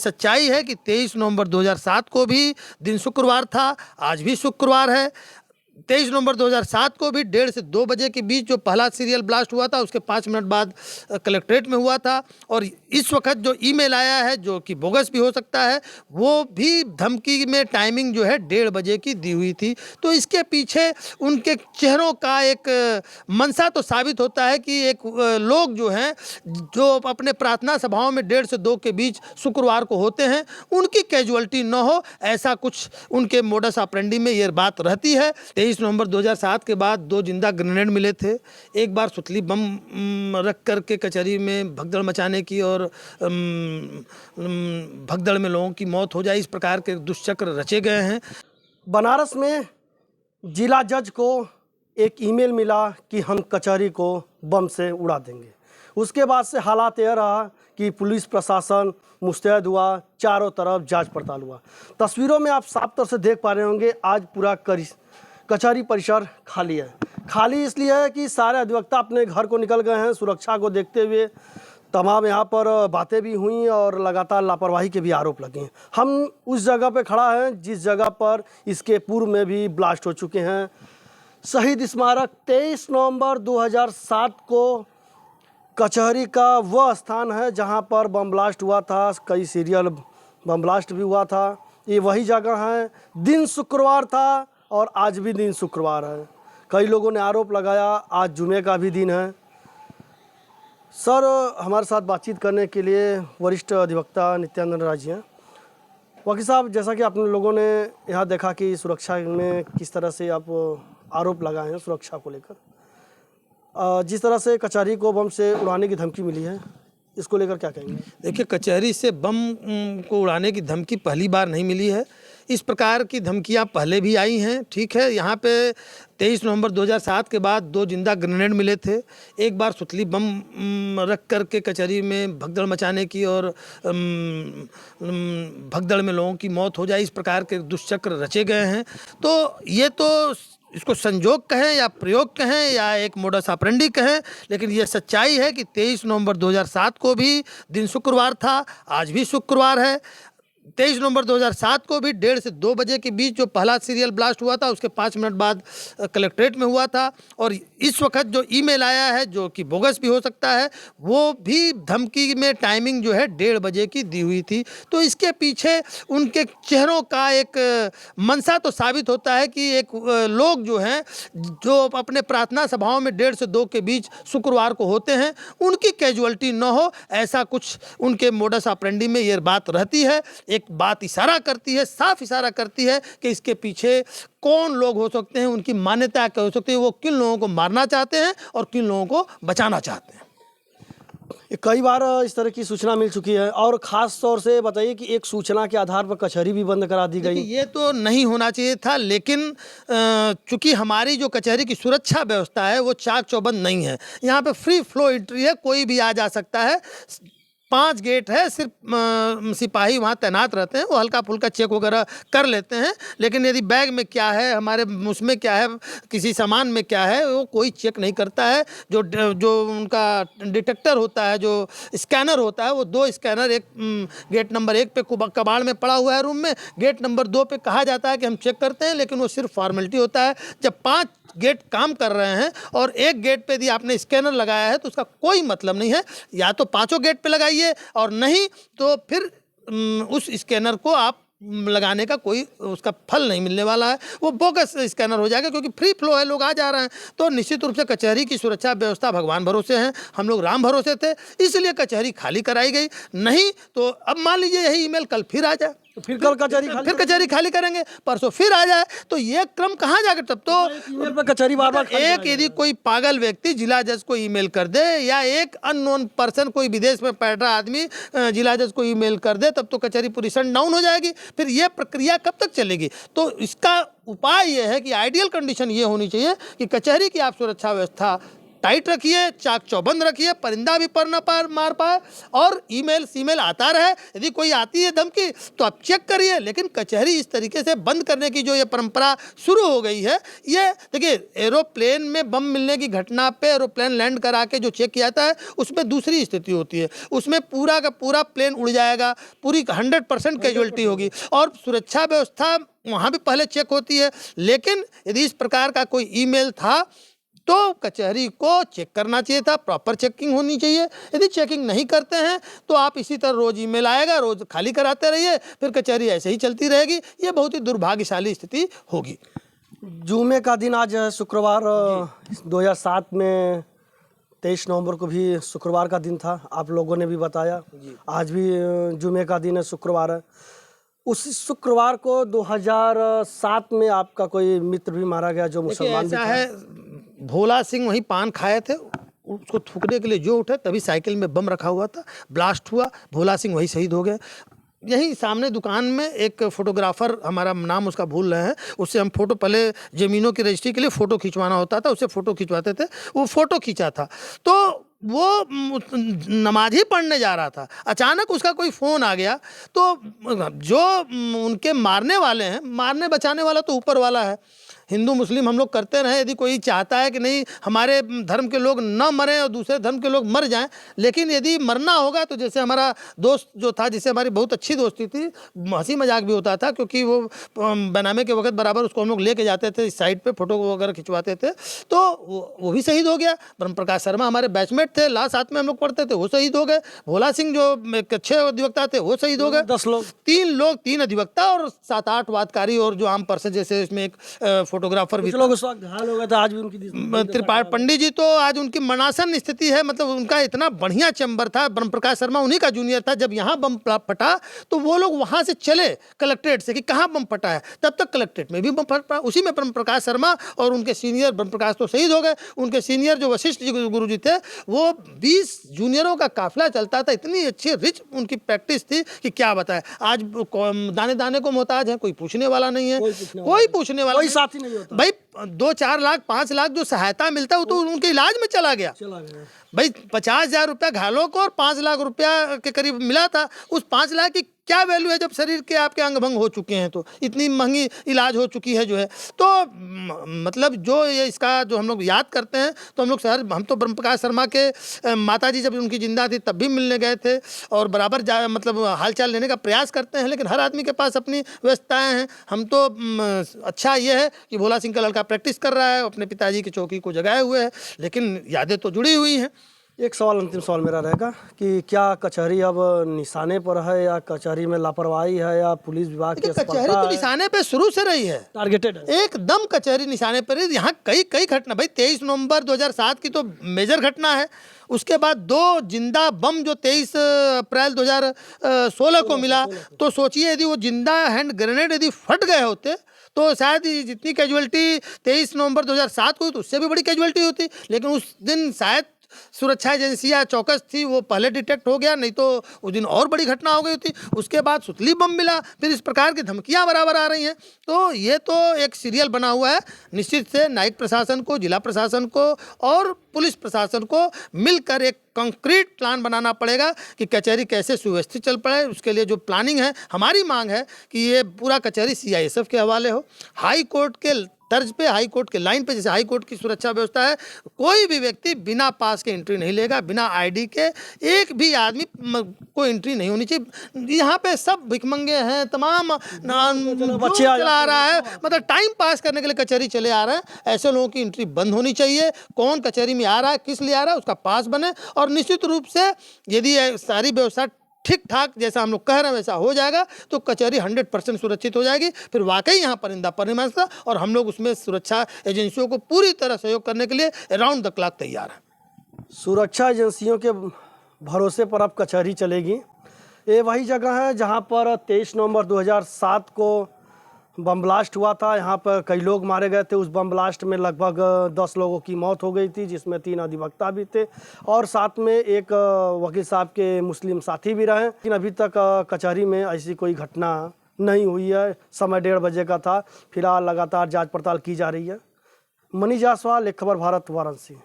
सच्चाई है कि 23 नवंबर 2007 को भी दिन शुक्रवार था, आज भी शुक्रवार है। 23 नवंबर 2007 को भी 1:30 से 2 बजे के बीच जो पहला सीरियल ब्लास्ट हुआ था, उसके 5 मिनट बाद कलेक्ट्रेट में हुआ था। और इस वक्त जो ईमेल आया है, जो कि बोगस भी हो सकता है, वो भी धमकी में टाइमिंग जो है 1:30 बजे की दी हुई थी। तो इसके पीछे उनके चेहरों का एक मंशा तो साबित होता है कि एक लोग जो हैं, जो अपने प्रार्थना सभाओं में 1:30 से 2 के बीच शुक्रवार को होते हैं, उनकी कैजुअलिटी न हो, ऐसा कुछ उनके मोडस ऑपरेंडी में ये बात रहती है। 23 नवंबर 2007 के बाद 2 जिंदा ग्रेनेड मिले थे। एक बार सुतली बम रख करके कचहरी में भगदड़ मचाने की और भगदड़ में लोगों की मौत हो जाए, इस प्रकार के दुष्चक्र रचे गए हैं। बनारस में जिला जज को एक ईमेल मिला कि हम कचहरी को बम से उड़ा देंगे। उसके बाद से हालात यह रहा कि पुलिस प्रशासन मुस्तैद हुआ, चारों तरफ जांच पड़ताल हुआ। तस्वीरों में आप साफ तौर से देख पा रहे होंगे, आज पूरा कचहरी परिसर खाली है। खाली इसलिए है कि सारे अधिवक्ता अपने घर को निकल गए हैं। सुरक्षा को देखते हुए तमाम यहाँ पर बातें भी हुई और लगातार लापरवाही के भी आरोप लगे हैं। हम उस जगह पे खड़ा हैं जिस जगह पर इसके पूर्व में भी ब्लास्ट हो चुके हैं। शहीद स्मारक 23 नवंबर 2007 को कचहरी का वह स्थान है जहाँ पर बम ब्लास्ट हुआ था, कई सीरियल बम ब्लास्ट भी हुआ था। ये वही जगह है। दिन शुक्रवार था और आज भी दिन शुक्रवार है। कई लोगों ने आरोप लगाया आज जुमे का भी दिन है। सर, हमारे साथ बातचीत करने के लिए वरिष्ठ अधिवक्ता नित्यानंद राय जी हैं। वकील साहब, जैसा कि आप लोगों ने यहाँ देखा कि सुरक्षा में किस तरह से आप आरोप लगाए हैं सुरक्षा को लेकर, जिस तरह से कचहरी को बम से उड़ाने की धमकी मिली है, इसको लेकर क्या कहेंगे? देखिए, कचहरी से बम को उड़ाने की धमकी पहली बार नहीं मिली है। इस प्रकार की धमकियां पहले भी आई हैं, ठीक है। यहाँ पे 23 नवंबर 2007 के बाद 2 जिंदा ग्रेनेड मिले थे। एक बार सुतली बम रख करके कचहरी में भगदड़ मचाने की और भगदड़ में लोगों की मौत हो जाए, इस प्रकार के दुष्चक्र रचे गए हैं। तो ये तो इसको संजोग कहें या प्रयोग कहें या एक मोडस ऑपरेंडी कहें, लेकिन ये सच्चाई है कि 23 नवंबर 2007 को भी दिन शुक्रवार था, आज भी शुक्रवार है। 23 नवंबर 2007 को भी 1:30 से 2 बजे के बीच जो पहला सीरियल ब्लास्ट हुआ था, उसके 5 मिनट बाद कलेक्ट्रेट में हुआ था। और इस वक्त जो ईमेल आया है, जो कि बोगस भी हो सकता है, वो भी धमकी में टाइमिंग जो है 1:30 बजे की दी हुई थी। तो इसके पीछे उनके चेहरों का एक मंशा तो साबित होता है कि एक लोग जो हैं, जो अपने प्रार्थना सभाओं में 1:30 से 2 के बीच शुक्रवार को होते हैं, उनकी कैजुअलिटी न हो, ऐसा कुछ उनके मोडस ऑपरेंडी में ये बात रहती है। एक बात इशारा करती है, साफ इशारा करती है कि इसके पीछे कौन लोग हो सकते हैं, उनकी मान्यता क्या हो सकती है, वो किन लोगों को मारना चाहते हैं और किन लोगों को बचाना चाहते हैं। कई बार इस तरह की सूचना मिल चुकी है और ख़ास तौर से बताइए कि एक सूचना के आधार पर कचहरी भी बंद करा दी गई। ये तो नहीं होना चाहिए था, लेकिन चूंकि हमारी जो कचहरी की सुरक्षा व्यवस्था है वो चाक चौबंद नहीं है। यहाँ पे फ्री फ्लो एंट्री है, कोई भी आ जा सकता है। 5 गेट है, सिर्फ सिपाही वहाँ तैनात रहते हैं, वो हल्का फुल्का चेक वगैरह कर लेते हैं। लेकिन यदि बैग में क्या है, हमारे उसमें क्या है, किसी सामान में क्या है, वो कोई चेक नहीं करता है। जो उनका डिटेक्टर होता है, जो स्कैनर होता है, वो 2 स्कैनर, एक गेट नंबर 1 पे कबाड़ में पड़ा हुआ है रूम में, गेट नंबर 2 पे कहा जाता है कि हम चेक करते हैं, लेकिन वो सिर्फ फॉर्मेलिटी होता है। जब 5 गेट काम कर रहे हैं और एक गेट पे यदि आपने स्कैनर लगाया है तो उसका कोई मतलब नहीं है। या तो 5 गेट पे लगाइए, और नहीं तो फिर उस स्कैनर को आप लगाने का कोई उसका फल नहीं मिलने वाला है, वो बोगस स्कैनर हो जाएगा, क्योंकि फ्री फ्लो है, लोग आ जा रहे हैं। तो निश्चित रूप से कचहरी की सुरक्षा व्यवस्था भगवान भरोसे हैं, हम लोग राम भरोसे थे, इसलिए कचहरी खाली कराई गई। नहीं तो अब मान लीजिए यही ईमेल कल फिर आ जाए, तो फिर कल कचहरी खाली करेंगे, परसों फिर आ जाए, तो ये क्रम कहाँ जाकर, तब तो ईमेल पर कचहरी बार-बार एक यदि कोई पागल व्यक्ति जिला जज को ईमेल कर दे, या एक अननोन पर्सन, कोई विदेश में बैठ रहा आदमी जिला जज को ईमेल कर दे, तब तो कचहरी पूरी शट डाउन हो जाएगी। फिर ये प्रक्रिया कब तक चलेगी? तो इसका उपाय ये है कि आइडियल कंडीशन ये होनी चाहिए कि कचहरी की आप सुरक्षा व्यवस्था टाइट रखिए, चाक चौबंद रखिए, परिंदा भी पर न पार मार पाए, और ईमेल आता रहे। यदि कोई आती है धमकी तो आप चेक करिए, लेकिन कचहरी इस तरीके से बंद करने की जो ये परंपरा शुरू हो गई है, ये देखिए एरोप्लेन में बम मिलने की घटना पे एरोप्लेन लैंड करा के जो चेक किया जाता है उसमें दूसरी स्थिति होती है, उसमें पूरा का पूरा प्लेन उड़ जाएगा, पूरी 100% कैजुअलिटी होगी, और सुरक्षा व्यवस्था वहाँ भी पहले चेक होती है। लेकिन यदि इस प्रकार का कोई ईमेल था तो कचहरी को चेक करना चाहिए था, प्रॉपर चेकिंग होनी चाहिए। यदि चेकिंग नहीं करते हैं तो आप इसी तरह रोज़ ईमेल आएगा, रोज़ खाली कराते रहिए, फिर कचहरी ऐसे ही चलती रहेगी। ये बहुत ही दुर्भाग्यशाली स्थिति होगी। जुमे का दिन आज है, शुक्रवार 2007 में 23 नवंबर को भी शुक्रवार का दिन था, आप लोगों ने भी बताया। आज भी जुमे का दिन है, शुक्रवार है। उस शुक्रवार को 2007 में आपका कोई मित्र भी मारा गया जो मुसलमान भी ऐसा था। है, भोला सिंह वहीं पान खाए थे, उसको थूकने के लिए जो उठे तभी साइकिल में बम रखा हुआ था, ब्लास्ट हुआ, भोला सिंह वहीं शहीद हो गए। यहीं सामने दुकान में एक फोटोग्राफर, हमारा नाम उसका भूल रहे हैं, उससे हम फोटो, पहले ज़मीनों की रजिस्ट्री के लिए फ़ोटो खिंचवाना होता था, उससे फ़ोटो खिंचवाते थे, वो फ़ोटो खींचा था, तो वो नमाज ही पढ़ने जा रहा था, अचानक उसका कोई फ़ोन आ गया। तो जो उनके मारने वाले हैं, मारने बचाने वाला तो ऊपर वाला है। हिंदू मुस्लिम हम लोग करते रहे, यदि कोई चाहता है कि नहीं हमारे धर्म के लोग न मरें और दूसरे धर्म के लोग मर जाएं, लेकिन यदि मरना होगा तो जैसे हमारा दोस्त जो था, जिससे हमारी बहुत अच्छी दोस्ती थी, हंसी मजाक भी होता था, क्योंकि वो बनाने के वक्त बराबर उसको हम लोग लेके जाते थे इस साइड पे, फोटो वगैरह खिंचवाते थे, तो वो भी शहीद हो गया। ब्रह्म प्रकाश शर्मा हमारे बैचमेट थे, लास्ट साथ में हम लोग पढ़ते थे, वो शहीद हो गए। भोला सिंह जो एक अच्छे अधिवक्ता थे वो शहीद हो गए। 10 लोग, 3 अधिवक्ता और 7-8 वादकारी और जो आम पर्सन, जैसे इसमें एक फोटोग्राफर भी, लोग उस वक्त घायल हो गए थे। आज भी उनकी त्रिपाठी पंडित जी तो आज उनकी मनासन स्थिति है, मतलब उनका इतना बढ़िया चैम्बर था। ब्रह्म प्रकाश शर्मा उन्हीं का जूनियर था। जब यहाँ बम फटा तो वो लोग वहाँ से चले कलेक्ट्रेट से कि कहाँ बम फटा है, तब तक कलेक्ट्रेट में भी बम फटा, उसी में ब्रह्म प्रकाश शर्मा और उनके सीनियर, ब्रह्म प्रकाश तो शहीद हो गए, उनके सीनियर जो वशिष्ठ जी गुरु जी थे, वो 20 जूनियरों का काफिला चलता था। इतनी अच्छी रिच उनकी प्रैक्टिस थी कि क्या बताएं। आज दाने दाने को मोहताज है, कोई पूछने वाला नहीं है, कोई पूछने वाला, कोई साथी नहीं होता। भाई 2-4 लाख 5 लाख जो सहायता मिलता है वो तो उनके इलाज में चला गया। भाई 50,000 रुपया घायलों को और 5 लाख रुपया के करीब मिला था। उस 5 लाख की क्या वैल्यू है जब शरीर के आपके अंग भंग हो चुके हैं, तो इतनी महंगी इलाज हो चुकी है जो है। तो मतलब जो ये इसका जो हम लोग याद करते हैं, तो हम तो ब्रह्म प्रकाश शर्मा के माता जी जब उनकी जिंदा थी तब भी मिलने गए थे, और बराबर मतलब हालचाल लेने का प्रयास करते हैं, लेकिन हर आदमी के पास अपनी व्यवस्थाएं हैं। हम तो अच्छा ये है कि भोला सिंह का लड़का प्रैक्टिस कर रहा है, अपने पिताजी की चौकी को जगाए हुए है, लेकिन यादें तो जुड़ी हुई हैं। एक सवाल, अंतिम सवाल मेरा रहेगा कि क्या कचहरी अब निशाने पर है, या कचहरी में लापरवाही है, या पुलिस विभाग की कचहरी तो निशाने पे शुरू से रही है, टारगेटेड है? एकदम कचहरी निशाने पर है। यहाँ कई घटना, भाई 23 नवंबर 2007 की तो मेजर घटना है। उसके बाद 2 जिंदा बम जो 23 अप्रैल 2016 को मिला, तो सोचिए यदि वो जिंदा हैंड ग्रेनेड यदि फट गए होते तो शायद जितनी कैजुअलिटी 23 नवंबर 2007 को हुई तो उससे भी बड़ी कैजुअलिटी होती। लेकिन उस दिन शायद सुरक्षा एजेंसियां चौकस थी, वो पहले डिटेक्ट हो गया, नहीं तो उस दिन और बड़ी घटना हो गई थी। उसके बाद सुतली बम मिला, फिर इस प्रकार की धमकियां बराबर आ रही हैं। तो ये तो एक सीरियल बना हुआ है। निश्चित से न्यायिक प्रशासन को, जिला प्रशासन को और पुलिस प्रशासन को मिलकर एक कंक्रीट प्लान बनाना पड़ेगा कि कचहरी कैसे सुव्यवस्थित चल पड़े। उसके लिए जो प्लानिंग है, हमारी मांग है कि ये पूरा कचहरी CISF के हवाले हो, हाई कोर्ट के तर्ज पे, हाई कोर्ट के लाइन पे, जैसे हाई कोर्ट की सुरक्षा व्यवस्था है। कोई भी व्यक्ति बिना पास के एंट्री नहीं लेगा, बिना ID के एक भी आदमी को एंट्री नहीं होनी चाहिए। यहाँ पे सब भिखमंगे हैं, तमाम बच्चे चला रहा है, मतलब टाइम पास करने के लिए कचहरी चले आ रहे हैं। ऐसे लोगों की एंट्री बंद होनी चाहिए। कौन कचहरी में आ रहा है, किस लिए आ रहा है, उसका पास बने, और निश्चित रूप से यदि सारी व्यवस्था ठीक ठाक जैसा हम लोग कह रहे हैं वैसा हो जाएगा तो कचहरी 100% सुरक्षित हो जाएगी। फिर वाकई यहाँ परिंदा पर नहीं मार सकता, और हम लोग उसमें सुरक्षा एजेंसियों को पूरी तरह सहयोग करने के लिए अराउंड द क्लॉक तैयार हैं। सुरक्षा एजेंसियों के भरोसे पर अब कचहरी चलेगी। ये वही जगह है जहाँ पर 23 नवंबर 2007 को बम ब्लास्ट हुआ था। यहाँ पर कई लोग मारे गए थे। उस बम ब्लास्ट में लगभग 10 लोगों की मौत हो गई थी, जिसमें 3 अधिवक्ता भी थे और साथ में एक वकील साहब के मुस्लिम साथी भी रहे। लेकिन अभी तक कचहरी में ऐसी कोई घटना नहीं हुई है। समय 1:30 बजे का था। फिलहाल लगातार जांच पड़ताल की जा रही है। मनीष जायसवाल, एक खबर भारत, वाराणसी।